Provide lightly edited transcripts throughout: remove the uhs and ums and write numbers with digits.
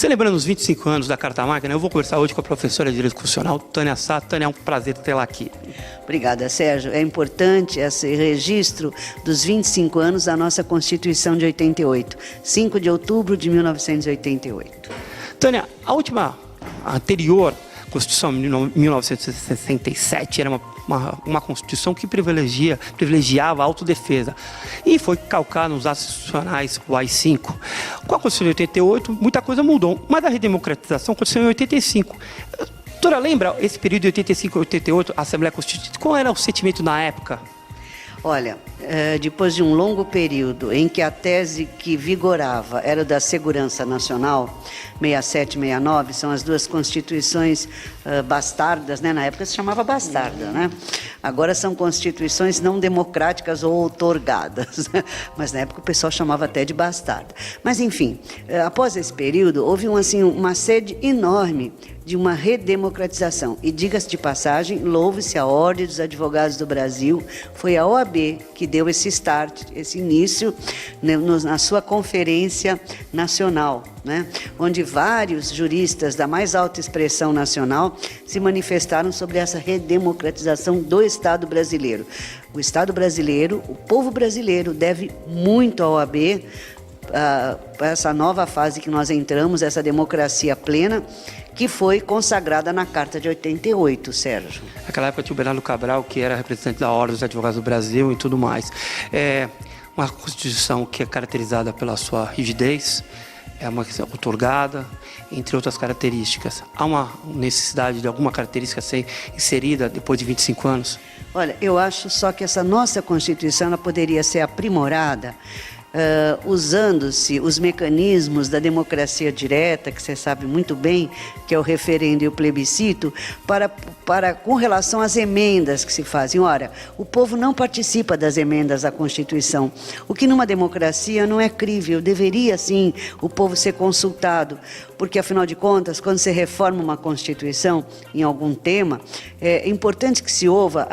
Celebrando os 25 anos da Carta Magna, eu vou conversar hoje com a professora de Direito Constitucional, Tânia Sá. Tânia, é um prazer tê-la aqui. Obrigada, Sérgio. É importante esse registro dos 25 anos da nossa Constituição de 88, 5 de outubro de 1988. Tânia, a anterior Constituição de 1967 era uma Constituição que privilegiava a autodefesa e foi calcada nos atos institucionais, o AI-5. Com a Constituição de 88, muita coisa mudou, mas a redemocratização aconteceu em 85. A doutora, lembra esse período de 85 e 88, a Assembleia Constituinte? Qual era o sentimento na época? Olha, depois de um longo período em que a tese que vigorava era da segurança nacional, 67 e 69, são as duas constituições bastardas, né? Na época se chamava bastarda, né? Agora são constituições não democráticas ou outorgadas, mas na época o pessoal chamava até de bastarda. Mas enfim, após esse período houve uma sede enorme de uma redemocratização. E diga-se de passagem, louve-se a Ordem dos Advogados do Brasil, foi a OAB que deu esse start, esse início, né, na sua conferência nacional, né, onde vários juristas da mais alta expressão nacional se manifestaram sobre essa redemocratização do Estado brasileiro. O Estado brasileiro, o povo brasileiro deve muito à OAB, essa nova fase que nós entramos, essa democracia plena, que foi consagrada na Carta de 88, Sérgio. Naquela época tinha o Bernardo Cabral, que era representante da Ordem dos Advogados do Brasil e tudo mais. É uma Constituição que é caracterizada pela sua rigidez, é uma outorgada, entre outras características. Há uma necessidade de alguma característica ser inserida depois de 25 anos? Olha, eu acho só que essa nossa Constituição ela poderia ser aprimorada usando-se os mecanismos da democracia direta, que você sabe muito bem, que é o referendo e o plebiscito, com relação às emendas que se fazem. Ora, o povo não participa das emendas à Constituição, o que numa democracia não é crível, deveria sim o povo ser consultado, porque afinal de contas, quando você reforma uma Constituição em algum tema, é importante que se ouça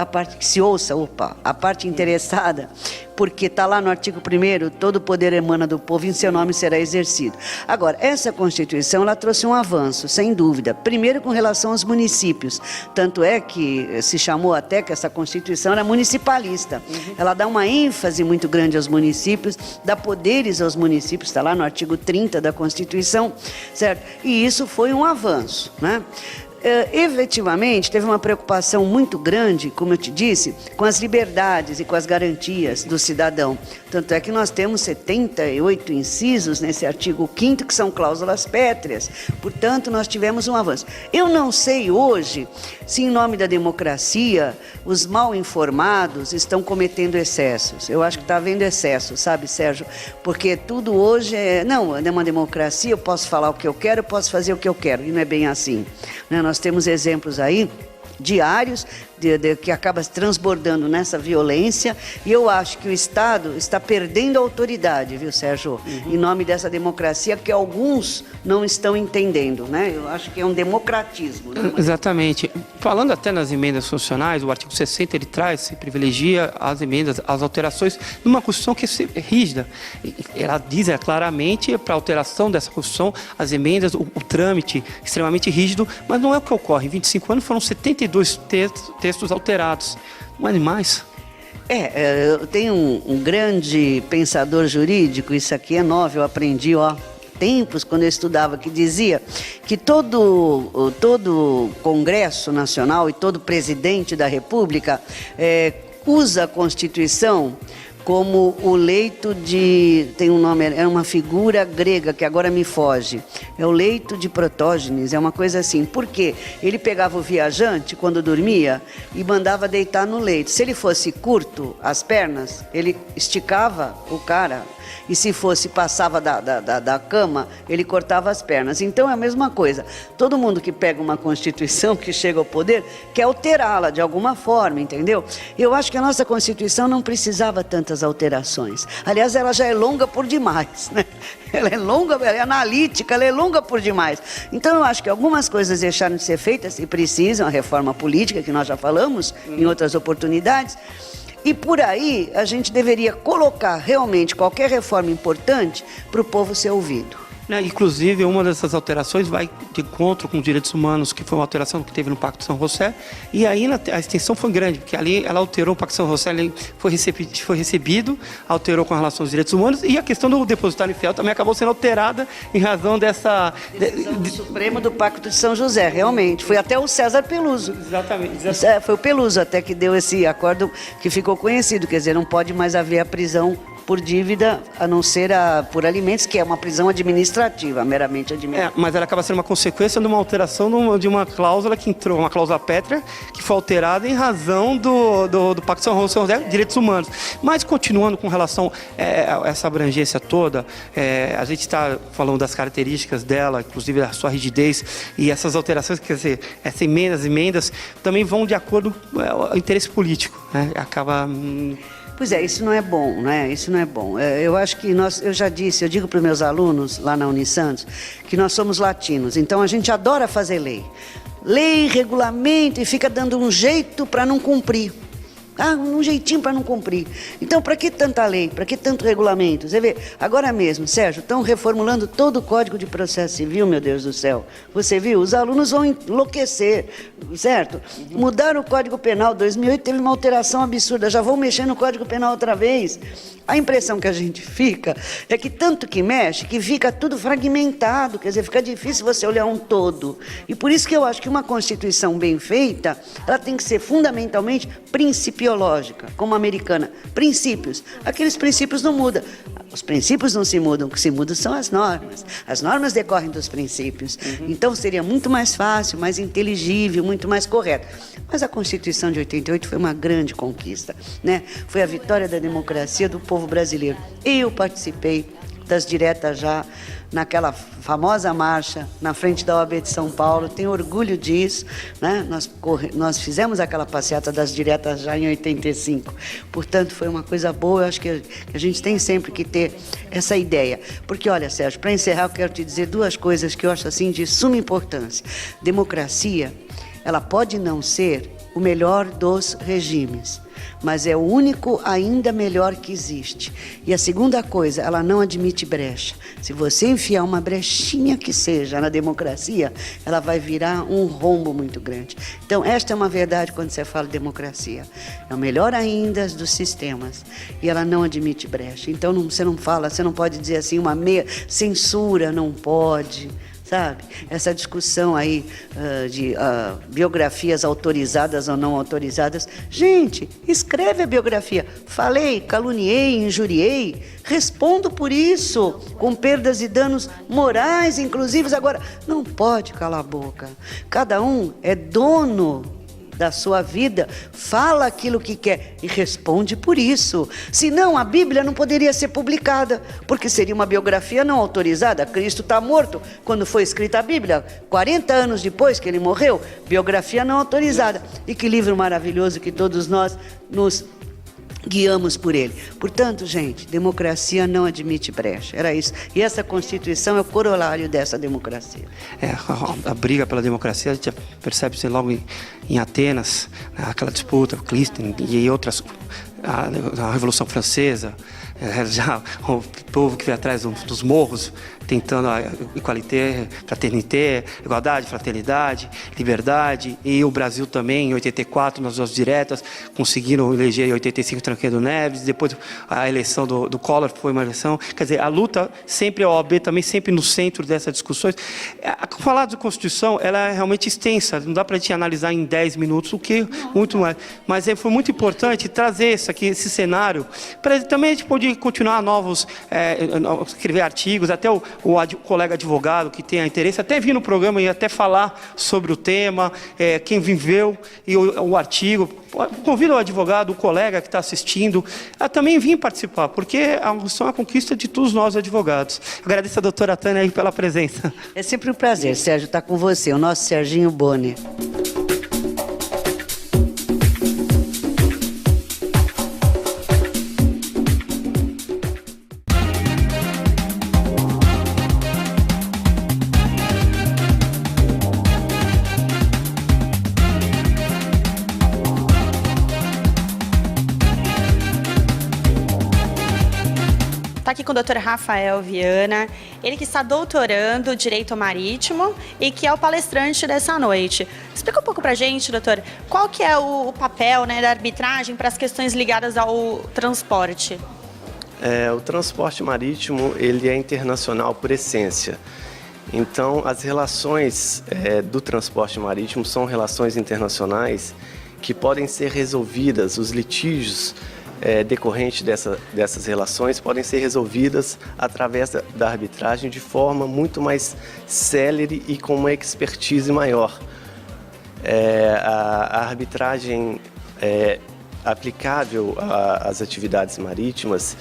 a parte interessada, porque está lá no artigo 1º, todo o poder emana do povo e em seu nome será exercido. Agora, essa Constituição, ela trouxe um avanço, sem dúvida. Primeiro, com relação aos municípios. Tanto é que se chamou até que essa Constituição era municipalista. Ela dá uma ênfase muito grande aos municípios, dá poderes aos municípios, está lá no artigo 30 da Constituição, certo? E isso foi um avanço, né? Efetivamente, teve uma preocupação muito grande, como eu te disse, com as liberdades e com as garantias do cidadão. Tanto é que nós temos 78 incisos nesse artigo 5º, que são cláusulas pétreas. Portanto, nós tivemos um avanço. Eu não sei hoje se, em nome da democracia, os mal informados estão cometendo excessos. Eu acho que está havendo excesso, sabe, Sérgio? Porque tudo hoje é uma democracia, eu posso falar o que eu quero, eu posso fazer o que eu quero, e não é bem assim, né? Nós temos exemplos aí diários que acaba transbordando nessa violência, e eu acho que o Estado está perdendo a autoridade, viu, Sérgio? Em nome dessa democracia que alguns não estão entendendo, né? Eu acho que é um democratismo. Né? Exatamente. Falando até nas emendas constitucionais, o artigo 60 ele privilegia as emendas, as alterações numa Constituição que é rígida. Ela diz claramente para a alteração dessa Constituição, as emendas, o trâmite extremamente rígido, mas não é o que ocorre. Em 25 anos foram 72 textos alterados, não é demais? Eu tenho um grande pensador jurídico, isso aqui é novo, eu aprendi, tempos, quando eu estudava, que dizia que todo Congresso Nacional e todo presidente da República usa a Constituição como o leito tem um nome, é uma figura grega que agora me foge, é o leito de Protógenes, é uma coisa assim. Por quê? Ele pegava o viajante quando dormia e mandava deitar no leito. Se ele fosse curto, as pernas, ele esticava o cara, e se passava da cama, ele cortava as pernas. Então é a mesma coisa. Todo mundo que pega uma Constituição, que chega ao poder, quer alterá-la de alguma forma, entendeu? Eu acho que a nossa Constituição não precisava tantas alterações. Aliás, ela já é longa por demais, né? Ela é longa, ela é analítica, ela é longa por demais. Então eu acho que algumas coisas deixaram de ser feitas e precisam, a reforma política, que nós já falamos em outras oportunidades. E por aí a gente deveria colocar realmente qualquer reforma importante para o povo ser ouvido. Né? Inclusive, uma dessas alterações vai de encontro com direitos humanos, que foi uma alteração que teve no Pacto de São José, e aí a extensão foi grande, porque ali ela alterou o Pacto de São José, ele foi recebido, alterou com relação aos direitos humanos, e a questão do depositário fiel também acabou sendo alterada em razão dessa... Decisão do Supremo do Pacto de São José, realmente. Foi até o César Peluso. Exatamente. Foi o Peluso até que deu esse acordo que ficou conhecido, quer dizer, não pode mais haver a prisão por dívida, a não ser por alimentos, que é uma prisão administrativa, meramente administrativa. Mas ela acaba sendo uma consequência de uma alteração de uma cláusula que entrou, uma cláusula pétrea, que foi alterada em razão do Pacto de São José, direitos humanos. Mas continuando com relação a essa abrangência toda, a gente está falando das características dela, inclusive da sua rigidez, e essas alterações, quer dizer, essas emendas também vão de acordo com o interesse político, né? Acaba... Pois é, isso não é bom, né? Isso não é bom. Eu acho que eu já disse, eu digo para os meus alunos lá na Unisantos, que nós somos latinos, então a gente adora fazer lei. Lei, regulamento, e fica dando um jeito para não cumprir. Um jeitinho para não cumprir. Então, para que tanta lei? Para que tanto regulamento? Você vê, agora mesmo, Sérgio, estão reformulando todo o Código de Processo Civil, meu Deus do céu. Você viu? Os alunos vão enlouquecer, certo? Mudaram o Código Penal, 2008 teve uma alteração absurda, já vão mexer no Código Penal outra vez. A impressão que a gente fica é que tanto que mexe, que fica tudo fragmentado, quer dizer, fica difícil você olhar um todo. E por isso que eu acho que uma Constituição bem feita, ela tem que ser fundamentalmente principiológica, como a americana. Princípios. Aqueles princípios não mudam. Os princípios não se mudam, o que se muda são as normas. As normas decorrem dos princípios. Então seria muito mais fácil, mais inteligível, muito mais correto. Mas a Constituição de 88 foi uma grande conquista, né? Foi a vitória da democracia do povo brasileiro. Eu participei das diretas já, naquela famosa marcha na frente da OAB de São Paulo, tenho orgulho disso, né? Nós fizemos aquela passeata das diretas já em 85, portanto foi uma coisa boa. Eu acho que a gente tem sempre que ter essa ideia, porque olha, Sérgio, para encerrar eu quero te dizer duas coisas que eu acho assim de suma importância. Democracia, ela pode não ser o melhor dos regimes, mas é o único ainda melhor que existe. E a segunda coisa, ela não admite brecha. Se você enfiar uma brechinha que seja na democracia, ela vai virar um rombo muito grande. Então, esta é uma verdade quando você fala de democracia. É o melhor ainda dos sistemas. E ela não admite brecha. Então, você não pode dizer assim, uma meia censura, não pode... Sabe? Essa discussão aí de biografias autorizadas ou não autorizadas. Gente, escreve a biografia. Falei, caluniei, injuriei. Respondo por isso, com perdas e danos morais, inclusive. Agora, não pode calar a boca. Cada um é dono da sua vida, fala aquilo que quer e responde por isso. Senão a Bíblia não poderia ser publicada, porque seria uma biografia não autorizada. Cristo está morto quando foi escrita a Bíblia, 40 anos depois que ele morreu, biografia não autorizada. E que livro maravilhoso que todos nós nos guiamos por ele. Portanto, gente, democracia não admite brecha. Era isso. E essa Constituição é o corolário dessa democracia. A briga pela democracia, a gente percebe-se logo em Atenas, aquela disputa, Clístenes e outras, a Revolução Francesa, já o povo que veio atrás dos morros, tentando a igualité, fraternité, igualdade, fraternidade, liberdade, e o Brasil também, em 84, nas duas diretas, conseguiram eleger em 85 Tancredo Neves, depois a eleição do Collor foi uma eleição, quer dizer, a luta sempre, a OAB também sempre no centro dessas discussões. Falar de Constituição, ela é realmente extensa, não dá para a gente analisar em 10 minutos, o que muito mais, mas foi muito importante trazer esse cenário, para também a gente poder continuar escrever artigos, até o colega advogado que tenha interesse, até vir no programa e até falar sobre o tema, quem viveu, e o artigo. Convido o advogado, o colega que está assistindo, a também vir participar, porque é uma conquista de todos nós advogados. Agradeço a doutora Tânia aí pela presença. É sempre um prazer, Sérgio, estar com você, o nosso Serginho Bonner. está aqui com o Dr. Rafael Viana, ele que está doutorando Direito Marítimo e que é o palestrante dessa noite. Explica um pouco para a gente, doutor, qual que é o papel, né, da arbitragem para as questões ligadas ao transporte? O transporte marítimo, ele é internacional por essência. Então, as relações do transporte marítimo são relações internacionais que podem ser resolvidas, os litígios decorrentes dessas relações podem ser resolvidas através da arbitragem de forma muito mais célere e com uma expertise maior. A arbitragem aplicável às atividades marítimas,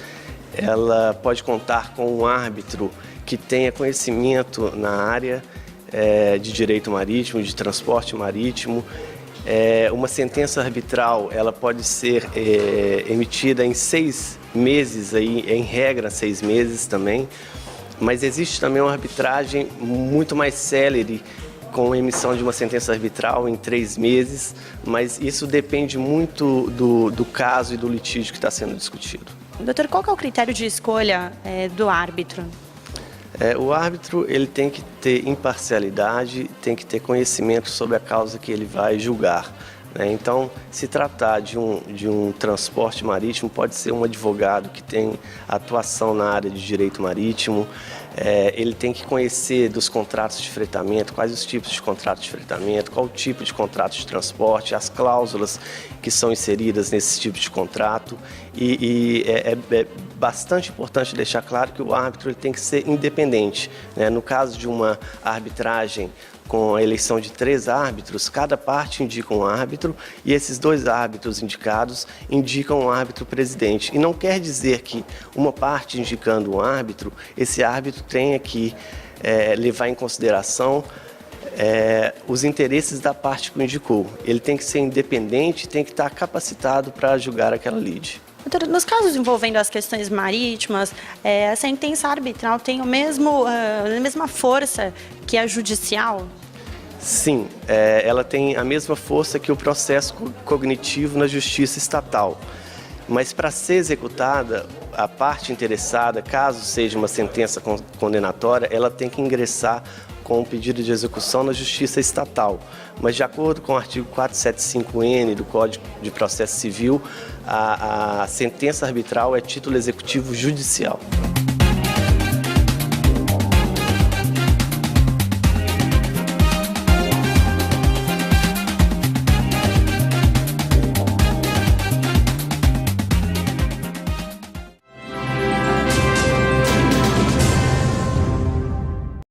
ela pode contar com um árbitro que tenha conhecimento na área de direito marítimo, de transporte marítimo. Uma sentença arbitral, ela pode ser emitida em 6 meses, aí, em regra 6 meses também, mas existe também uma arbitragem muito mais célere, com a emissão de uma sentença arbitral em 3 meses, mas isso depende muito do caso e do litígio que está sendo discutido. Doutor, qual que é o critério de escolha do árbitro? O árbitro, ele tem que ter imparcialidade, tem que ter conhecimento sobre a causa que ele vai julgar, né? Então, se tratar de um transporte marítimo, pode ser um advogado que tem atuação na área de direito marítimo, ele tem que conhecer dos contratos de fretamento, quais os tipos de contratos de fretamento, qual o tipo de contrato de transporte, as cláusulas que são inseridas nesse tipo de contrato. E é bastante importante deixar claro que o árbitro ele tem que ser independente, né? No caso de uma arbitragem com a eleição de 3 árbitros, cada parte indica um árbitro e esses 2 árbitros indicados indicam um árbitro presidente. E não quer dizer que uma parte indicando um árbitro, esse árbitro tenha que levar em consideração os interesses da parte que o indicou. Ele tem que ser independente, tem que estar capacitado para julgar aquela lide. Doutor, nos casos envolvendo as questões marítimas, a sentença arbitral tem a mesma força que a judicial? Sim, ela tem a mesma força que o processo cognitivo na justiça estatal. Mas para ser executada, a parte interessada, caso seja uma sentença condenatória, ela tem que ingressar com o pedido de execução na Justiça Estatal. Mas, de acordo com o artigo 475-N do Código de Processo Civil, a sentença arbitral é título executivo judicial.